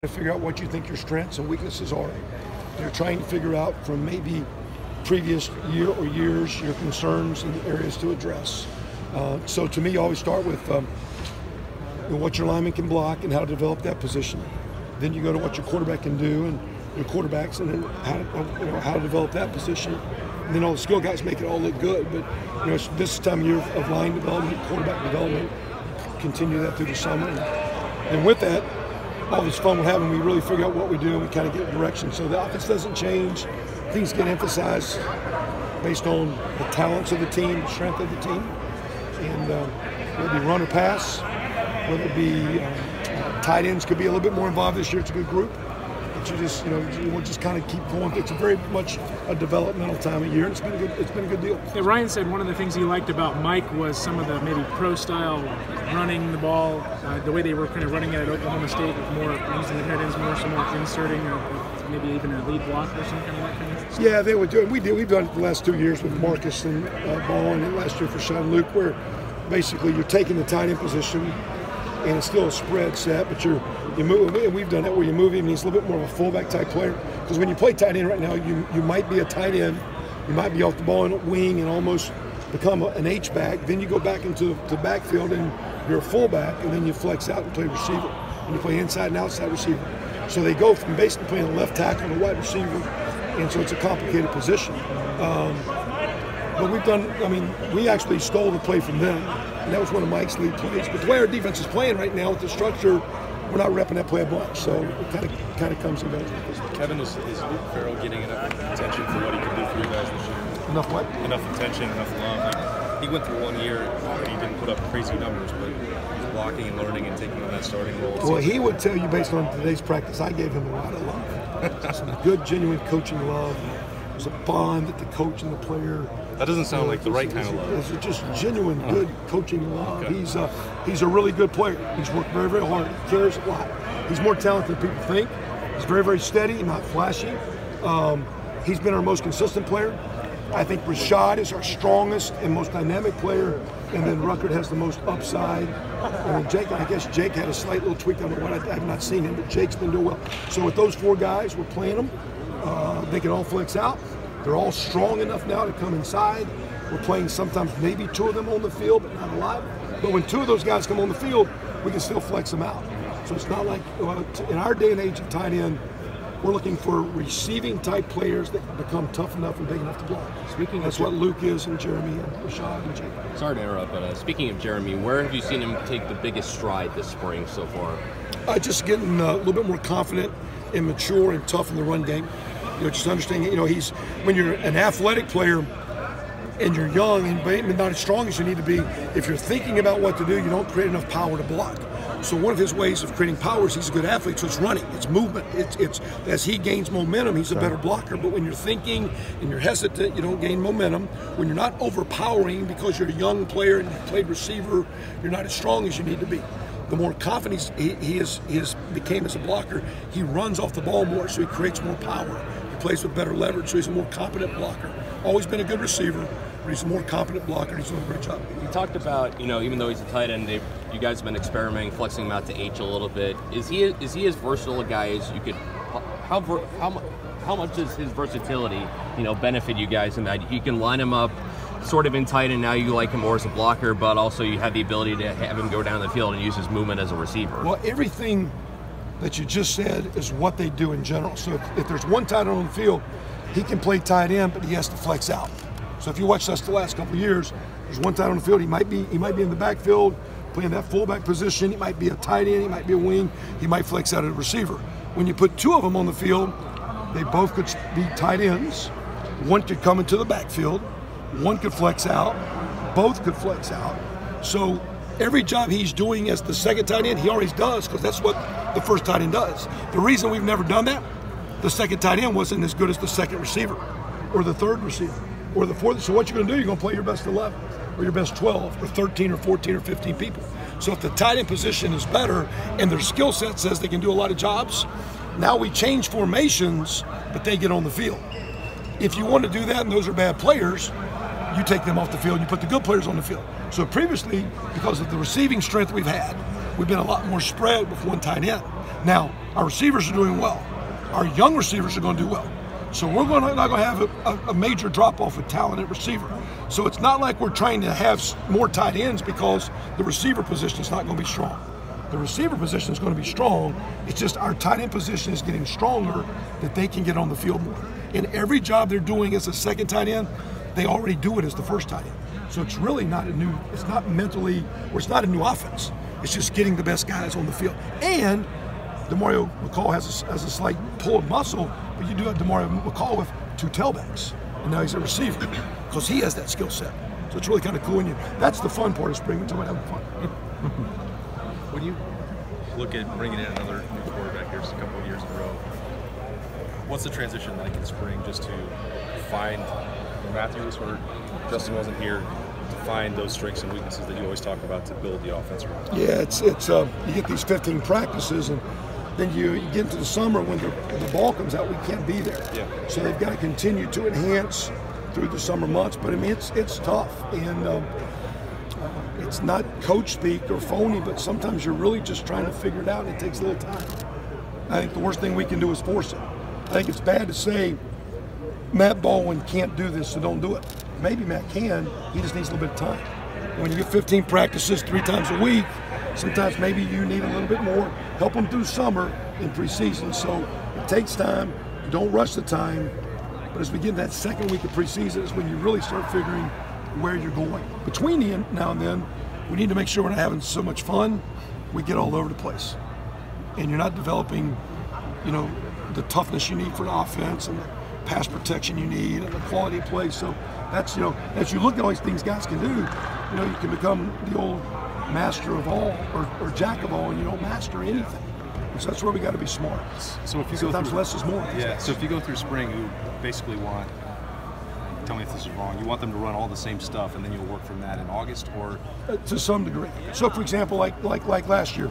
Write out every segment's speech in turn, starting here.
to figure out what you think your strengths and weaknesses are. You're trying to figure out from maybe previous year or years your concerns and areas to address. So to me, you always start with what your lineman can block and how to develop that position. Then you go to what your quarterback can do and your quarterbacks, and then how to develop that position. And then all the skill guys make it all look good. But this time of year of line development, quarterback development, continue that through the summer. And with that, all this fun we're having, we really figure out what we do and we kind of get direction. So the offense doesn't change. Things get emphasized based on the talents of the team, the strength of the team. And whether it be run or pass, whether it be tight ends could be a little bit more involved this year. It's a good group. But you just, you will just kind of keep going. It's a very much a developmental time of year. It's been a good deal. Yeah, Ryan said one of the things he liked about Mike was some of the maybe pro-style running the ball, the way they were kind of running it at Oklahoma State, with more using the head ends more, so more inserting, maybe even a lead block or some kind of that kind of stuff. Yeah, they would do it. We've done it the last 2 years with Marcus and Ball, and last year for Sean Luke, where basically you're taking the tight end position, and it's still a spread set, but you move. And we've done that where you move him, and he's a little bit more of a fullback type player. Because when you play tight end right now, you might be a tight end, you might be off the ball in a wing and almost become an H-back. Then you go back into the backfield and you're a fullback, and then you flex out and play receiver. And you play inside and outside receiver. So they go from basically playing a left tackle to wide receiver, and so it's a complicated position. But we've done, we actually stole the play from them, and that was one of Mike's lead plays. But the way our defense is playing right now with the structure, we're not repping that play a bunch, so it kind of comes and goes with this. Kevin, is Luke Farrell getting enough attention for what he can do for you guys this year? Enough what? Enough attention, enough love. He went through 1 year and he didn't put up crazy numbers, but he's blocking and learning and taking on that starting role. Well, he would tell you based on today's practice, I gave him a lot of love. Some good, genuine coaching love. There's a bond that the coach and the player. That doesn't sound like the right kind of love. It's just genuine, good coaching love. Okay. He's a really good player. He's worked very, very hard. He cares a lot. He's more talented than people think. He's very, very steady, not flashy. He's been our most consistent player. I think Rashad is our strongest and most dynamic player, and then Ruckert has the most upside. And Jake, I guess Jake had a slight little tweak on what I have not seen him, but Jake's been doing well. So with those 4 guys, we're playing them. They can all flex out. They're all strong enough now to come inside. We're playing sometimes maybe 2 of them on the field, but not a lot. But when 2 of those guys come on the field, we can still flex them out. So it's not like, in our day and age of tight end, we're looking for receiving type players that can become tough enough and big enough to block. That's what Luke is, and Jeremy and Rashad and Jake. Sorry to interrupt, but speaking of Jeremy, where have you seen him take the biggest stride this spring so far? Just getting a little bit more confident and mature and tough in the run game. Just understanding, he's, when you're an athletic player and you're young and not as strong as you need to be, if you're thinking about what to do, you don't create enough power to block. So one of his ways of creating power is he's a good athlete, so it's running, it's movement. It's as he gains momentum, he's a better blocker. But when you're thinking and you're hesitant, you don't gain momentum. When you're not overpowering because you're a young player and you played receiver, you're not as strong as you need to be. The more confident he became as a blocker, he runs off the ball more, so he creates more power. He plays with better leverage, so he's a more competent blocker. Always been a good receiver, but he's a more competent blocker, and he's doing a great job. You talked about, even though he's a tight end, you guys have been experimenting, flexing him out to H a little bit. Is he as versatile a guy as you could? How much does his versatility, benefit you guys in that you can line him up sort of in tight end, now you like him more as a blocker, but also you have the ability to have him go down the field and use his movement as a receiver? Well, everything that you just said is what they do in general. So if there's one tight end on the field, he can play tight end, but he has to flex out. So if you watch us the last couple of years, there's one tight end on the field. He might be in the backfield playing that fullback position. He might be a tight end. He might be a wing. He might flex out as a receiver. When you put 2 of them on the field, they both could be tight ends. One could come into the backfield. One could flex out. Both could flex out. So every job he's doing as the second tight end, he always does, because that's what the first tight end does. The reason we've never done that, the second tight end wasn't as good as the second receiver or the third receiver or the fourth. So what you're going to do, you're going to play your best 11 or your best 12 or 13 or 14 or 15 people. So if the tight end position is better and their skill set says they can do a lot of jobs, now we change formations, but they get on the field. If you want to do that and those are bad players, you take them off the field and you put the good players on the field. So previously, because of the receiving strength we've had, we've been a lot more spread with one tight end. Now, our receivers are doing well. Our young receivers are going to do well. So we're not going to have a major drop-off with talent at receiver. So it's not like we're trying to have more tight ends because the receiver position is not going to be strong. The receiver position is going to be strong. It's just our tight end position is getting stronger that they can get on the field more. In every job they're doing as a second tight end, they already do it as the first tight end. So it's really not it's not mentally, or it's not a new offense. It's just getting the best guys on the field. And Demario McCall has a slight pulled muscle, but you do have Demario McCall with 2 tailbacks, and now he's a receiver because he has that skill set. So it's really kind of cool. And that's the fun part of spring. We're talking about having fun. When you look at bringing in another new quarterback here, just a couple of years in a row, what's the transition like in spring just to find, when Matthew was hurt, Justin wasn't here, to find those strengths and weaknesses that you always talk about to build the offense around? Yeah, it's you get these 15 practices, and then you get into the summer when the ball comes out, we can't be there. Yeah. So they've got to continue to enhance through the summer months. But I mean, it's tough, and it's not coach speak or phony, but sometimes you're really just trying to figure it out, and it takes a little time. I think the worst thing we can do is force it. I think it's bad to say Matt Baldwin can't do this, so don't do it. Maybe Matt can, he just needs a little bit of time. When you get 15 practices 3 times a week, sometimes maybe you need a little bit more. Help them through summer in preseason. So it takes time, don't rush the time, but as we get in that second week of preseason is when you really start figuring where you're going. Between now and then, we need to make sure we're not having so much fun, we get all over the place. And you're not developing, the toughness you need for the offense and the pass protection you need and the quality of play. So that's, as you look at all these things guys can do, you can become the old master of all or jack of all, and you don't master anything. And so that's where we got to be smart. So if you sometimes less is more. Yeah. So if you go through spring, you basically want, tell me if this is wrong, you want them to run all the same stuff, and then you'll work from that in August, or to some degree. So for example, like last year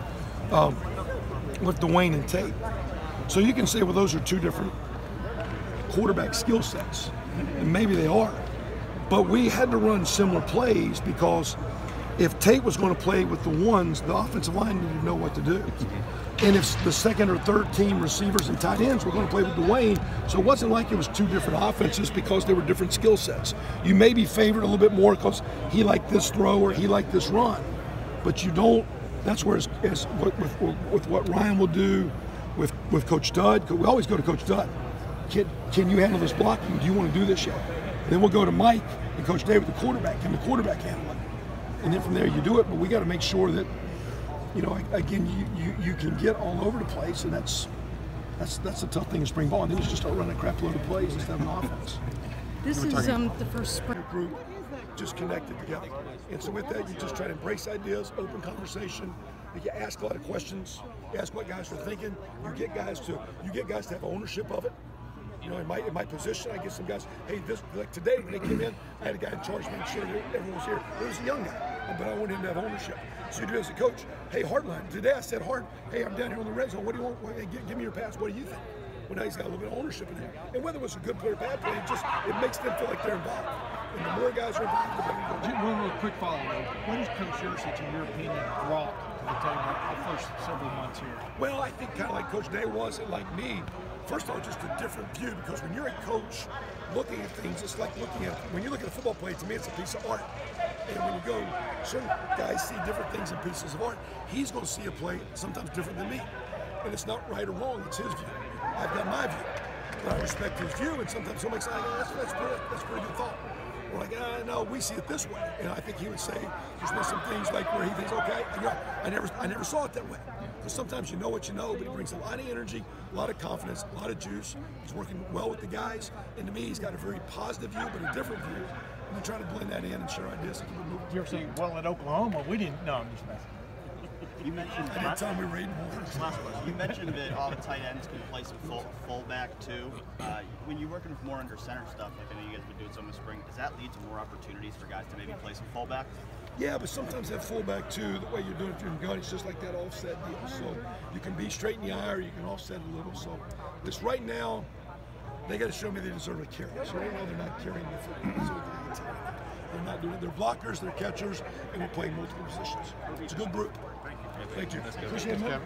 with Dwayne and Tate. So you can say, well, those are 2 different quarterback skill sets, and maybe they are. But we had to run similar plays because if Tate was going to play with the ones, the offensive line needed to know what to do. And if the second or third team receivers and tight ends were going to play with Dwayne, so it wasn't like it was 2 different offenses because they were different skill sets. You may be favored a little bit more because he liked this throw or he liked this run, but you don't. That's where with what Ryan will do with Coach Dud. We always go to Coach Dud. Can you handle this blocking? Do you want to do this yet? And then we'll go to Mike and Coach David, the quarterback. Can the quarterback handle it? And then from there you do it. But we got to make sure that, again, you can get all over the place, and that's a tough thing in spring ball. And then you just start running a crap load of plays instead of an offense. This is the first spring group just connected together. And so with that, you just try to embrace ideas, open conversation. You ask a lot of questions. You ask what guys are thinking. You get guys to have ownership of it. In my position, I get some guys. Hey, like today when they came in, I had a guy in charge, making sure that everyone was here. It was a young guy, but I wanted him to have ownership. So you do as a coach. Hey, Heartline. Today I said, Hart, hey, I'm down here on the red zone. What do you want? Hey, give me your pass. What do you think? Well, now he's got a little bit of ownership in there. And whether it was a good play or bad play, it makes them feel like they're involved. And the more guys are involved, the better you go. One real quick follow-up. What has Coach Yurcich, in your opinion, brought to the table the first several months here? Well, I think kind of like Coach Day was, and like me, first of all, just a different view, because when you're a coach looking at things, it's like when you look at a football play, to me it's a piece of art. And when you go, certain guys see different things in pieces of art. He's going to see a play sometimes different than me. And it's not right or wrong, it's his view. I've got my view. But I respect his view, and sometimes somebody say, that's a pretty good thought. We're like, no, we see it this way. And I think he would say, there's been some things like where he thinks, okay, I never saw it that way. Because sometimes you know what you know, but he brings a lot of energy, a lot of confidence, a lot of juice. He's working well with the guys. And to me, he's got a very positive view, but a different view. And we're trying to blend that in and share ideas and keep it moving. You're saying, well, at Oklahoma, we didn't. No, I'm just messing. You mentioned I didn't tell him we were 8-1. last question. You mentioned that all the tight ends can play some fullback too. When you're working more under center stuff, like I know you guys have been doing some in the spring, does that lead to more opportunities for guys to maybe play some fullback? Yeah, but sometimes that fullback too, the way you're doing it through the gun, it's just like that offset deal. So you can be straight in the eye or you can offset a little. So this right now, they got to show me they deserve a carry. So right now they're not carrying the football. So they're not doing it. They're blockers, they're catchers, and we're playing multiple positions. It's a good group. Thank you. Appreciate it.